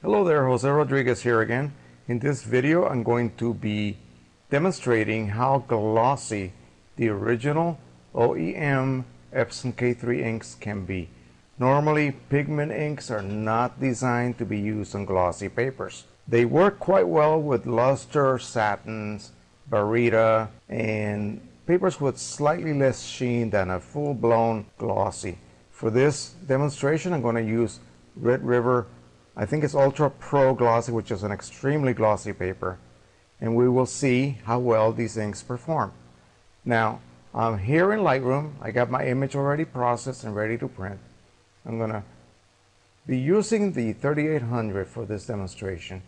Hello there, Jose Rodriguez here again. In this video I'm going to be demonstrating how glossy the original OEM EPSON K3 inks can be. Normally pigment inks are not designed to be used on glossy papers. They work quite well with luster, satins, barita, and papers with slightly less sheen than a full-blown glossy. For this demonstration I'm going to use Red River, I think it's Ultra Pro Glossy, which is an extremely glossy paper, and we will see how well these inks perform. Now, I'm here in Lightroom. I got my image already processed and ready to print. I'm going to be using the 3800 for this demonstration,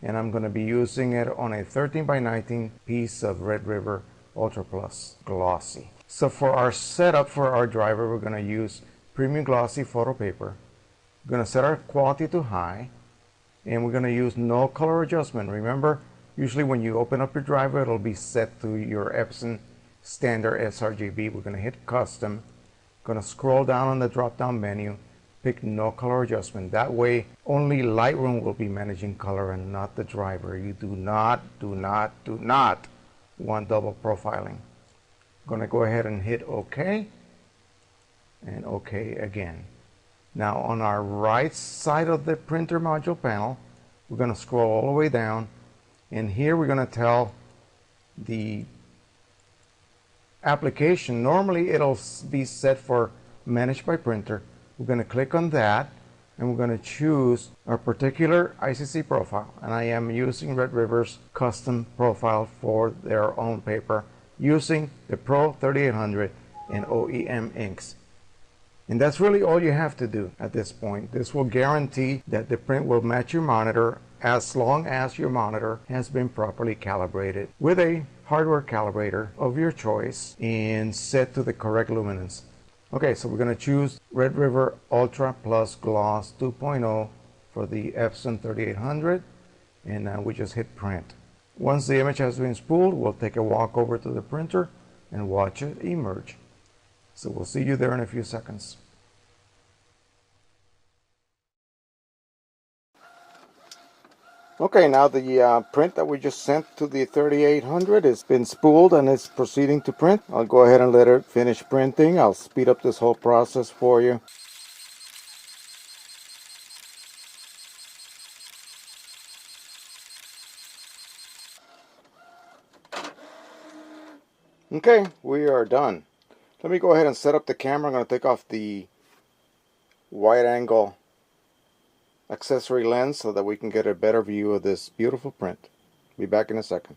and I'm going to be using it on a 13x19 piece of Red River Ultra Plus Glossy. So for our setup for our driver, we're going to use premium glossy photo paper. We're going to set our quality to high, and we're going to use no color adjustment. Remember, usually when you open up your driver, it'll be set to your EPSON standard sRGB. We're going to hit custom, going to scroll down on the drop down menu, pick no color adjustment. That way only Lightroom will be managing color and not the driver. You do not want double profiling. I'm going to go ahead and hit OK and OK again. Now on our right side of the printer module panel, we're going to scroll all the way down, and here we're going to tell the application, normally it'll be set for managed by printer. We're going to click on that, and we're going to choose our particular ICC profile, and I am using Red River's custom profile for their own paper using the Pro 3800 and OEM inks. And that's really all you have to do at this point. This will guarantee that the print will match your monitor as long as your monitor has been properly calibrated with a hardware calibrator of your choice and set to the correct luminance. Okay, so we're going to choose Red River Ultra Plus Gloss 2.0 for the EPSON 3800, and now we just hit print. Once the image has been spooled, we'll take a walk over to the printer and watch it emerge. So we'll see you there in a few seconds. Okay, now the print that we just sent to the 3800 has been spooled and it's proceeding to print. I'll go ahead and let it finish printing. I'll speed up this whole process for you. Okay, we are done. Let me go ahead and set up the camera. I'm going to take off the wide angle accessory lens so that we can get a better view of this beautiful print. Be back in a second.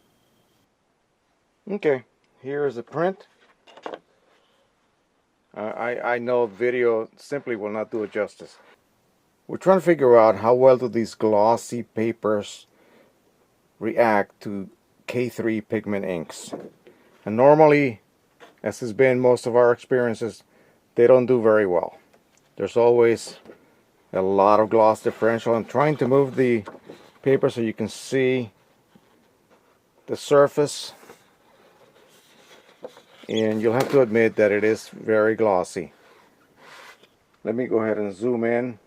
Okay, here is the print. I know video simply will not do it justice. We're trying to figure out how well do these glossy papers react to K3 pigment inks. And normally, as has been most of our experiences, they don't do very well. There's always a lot of gloss differential. I'm trying to move the paper so you can see the surface, and you'll have to admit that it is very glossy. Let me go ahead and zoom in,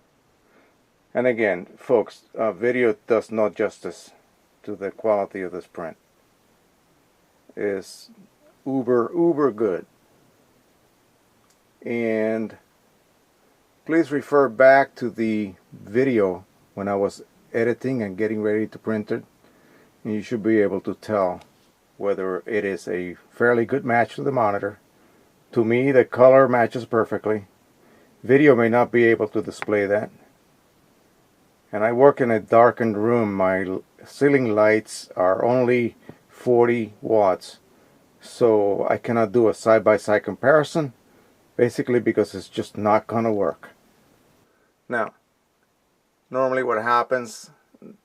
and again folks, video does not justice to the quality of this print. It's uber good. And please refer back to the video when I was editing and getting ready to print it, and you should be able to tell whether it is a fairly good match to the monitor. To me, the color matches perfectly. Video may not be able to display that. And I work in a darkened room. My ceiling lights are only 40 watts, so I cannot do a side-by-side comparison, basically because it's just not gonna work. Now, normally what happens,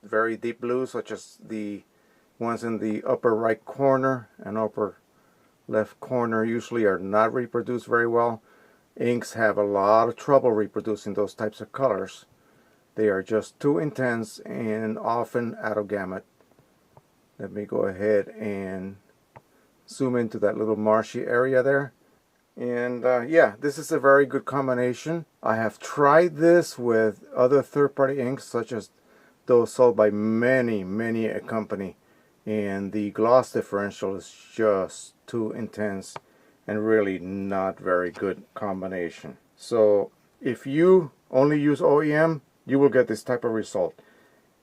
very deep blues, such as the ones in the upper right corner and upper left corner, usually are not reproduced very well. Inks have a lot of trouble reproducing those types of colors. They are just too intense and often out of gamut. Let me go ahead and zoom into that little marshy area there. And yeah, this is a very good combination. I have tried this with other third-party inks such as though sold by many a company, and the gloss differential is just too intense and really not very good combination. So if you only use OEM, you will get this type of result.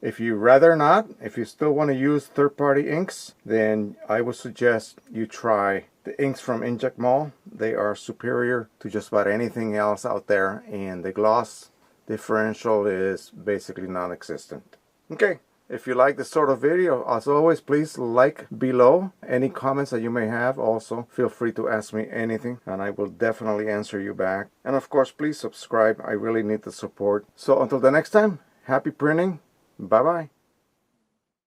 If you rather not, if you still want to use third-party inks, then I would suggest you try the inks from Inject Mall. They are superior to just about anything else out there, and the gloss differential is basically non-existent. Okay, if you like this sort of video, as always, please like below. Any comments that you may have, also feel free to ask me anything, and I will definitely answer you back. And of course, please subscribe. I really need the support. So until the next time, happy printing. Bye-bye.